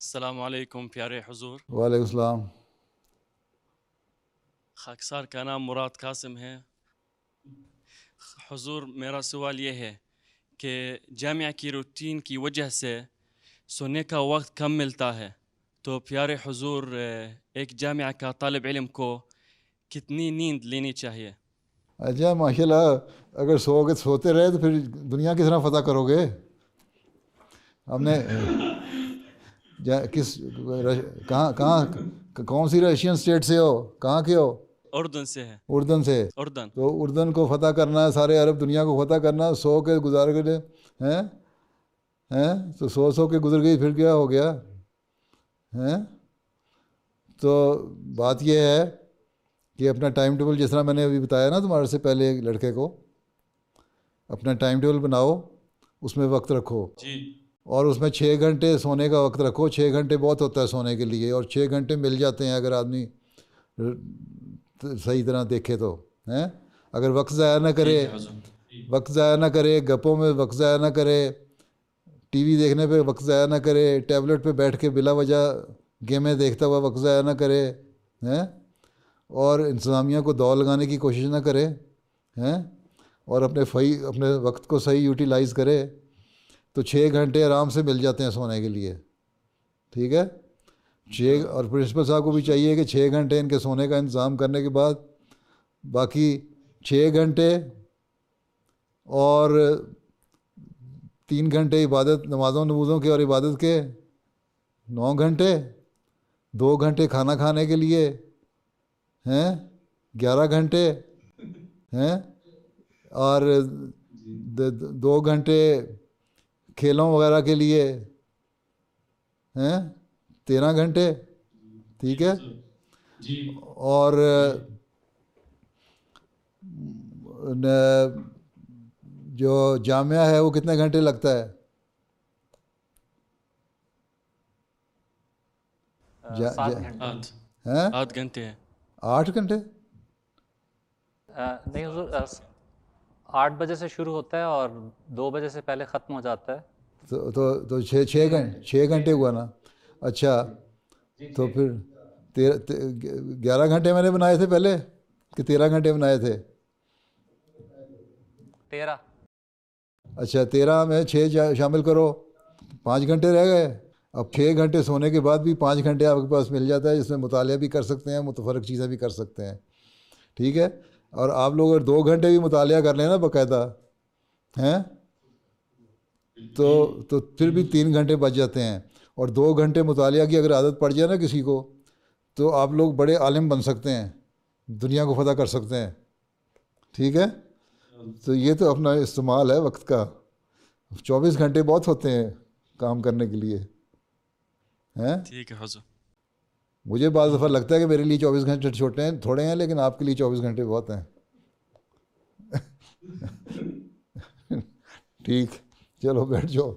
अस्सलाम वालेकुम प्यारे हुजूर। वालेकुम सलाम। खाकसार का नाम मुराद कासिम है। हुजूर मेरा सवाल ये है कि जामिया की रूटीन की वजह से सोने का वक्त कम मिलता है, तो प्यारे हुजूर एक जामिया का तालिब इल्म को कितनी नींद लेनी चाहिए? अच्छा माशाल्लाह, अगर सोते रहे तो फिर दुनिया किस तरह फतह करोगे? हमने किस कहाँ कहाँ कौन सी रशियन स्टेट से हो, कहाँ के हो? उर्दन से है। उर्दन से। उर्दन। तो उर्दन को फतह करना है, सारे अरब दुनिया को फतह करना, सो के गुजार के हैं हैं तो सो के गुजर गई, फिर क्या हो गया? हैं तो बात यह है कि अपना टाइम टेबल, जिस तरह मैंने अभी बताया ना तुम्हारे से पहले एक लड़के को, अपना टाइम टेबल बनाओ, उसमें वक्त रखो जी। और उसमें 6 घंटे सोने का वक्त रखो। 6 घंटे बहुत होता है सोने के लिए, और 6 घंटे मिल जाते हैं अगर आदमी सही तरह देखे तो। हैं अगर वक्त ज़ाया ना करे, ठीक है हुजूर। वक्त ज़ाया ना करे, गप्पों में वक्त ज़ाया ना करे, टीवी देखने पे वक्त ज़ाया ना करे, टैबलेट पे बैठ के बिला वजह गेमें देखता हुआ वक्त ज़ाया ना करे, हैं और इंतज़ामिया को दौड़ लगाने की कोशिश ना करे, हैं और अपने वक्त को सही यूटिलाइज़ करे, तो 6 घंटे आराम से मिल जाते हैं सोने के लिए। ठीक है, और प्रिंसिपल साहब को भी चाहिए कि 6 घंटे इनके सोने का इंतज़ाम करने के बाद बाकी 6 घंटे और 3 घंटे इबादत, नमाज़ों नमूज़ों के और इबादत के, 9 घंटे, 2 घंटे खाना खाने के लिए हैं, 11 घंटे हैं, और 2 घंटे खेलों वगैरह के लिए हैं, 13 घंटे। ठीक है, जी। और जो जामिया है वो कितने घंटे लगता है? जा, जा, 7 घंटे। 8 है। 8 घंटे? नहीं हुजूर, 8 बजे से शुरू होता है और 2 बजे से पहले ख़त्म हो जाता है। तो 6 घंटे हुआ ना। अच्छा, तो फिर 11 घंटे मैंने बनाए थे पहले कि 13 घंटे बनाए थे? 13। अच्छा, 13 में 6 शामिल करो, 5 घंटे रह गए। अब 6 घंटे सोने के बाद भी 5 घंटे आपके पास मिल जाता है, जिसमें मुतालिया भी कर सकते हैं, मुतफरक चीज़ें भी कर सकते हैं। ठीक है, और आप लोग अगर 2 घंटे भी मुतालिया कर लेना बाकायदा, हैं तो फिर भी 3 घंटे बच जाते हैं। और 2 घंटे मुतालिया की अगर आदत पड़ जाए ना किसी को, तो आप लोग बड़े आलिम बन सकते हैं, दुनिया को फतह कर सकते हैं। ठीक है, तो ये तो अपना इस्तेमाल है वक्त का। 24 घंटे बहुत होते हैं काम करने के लिए, हैं। ठीक है हुजूर। मुझे बाज़ दफ़ा लगता है कि मेरे लिए 24 घंटे छोटे हैं, थोड़े हैं, लेकिन आपके लिए 24 घंटे बहुत हैं। ठीक, चलो बैठ जाओ।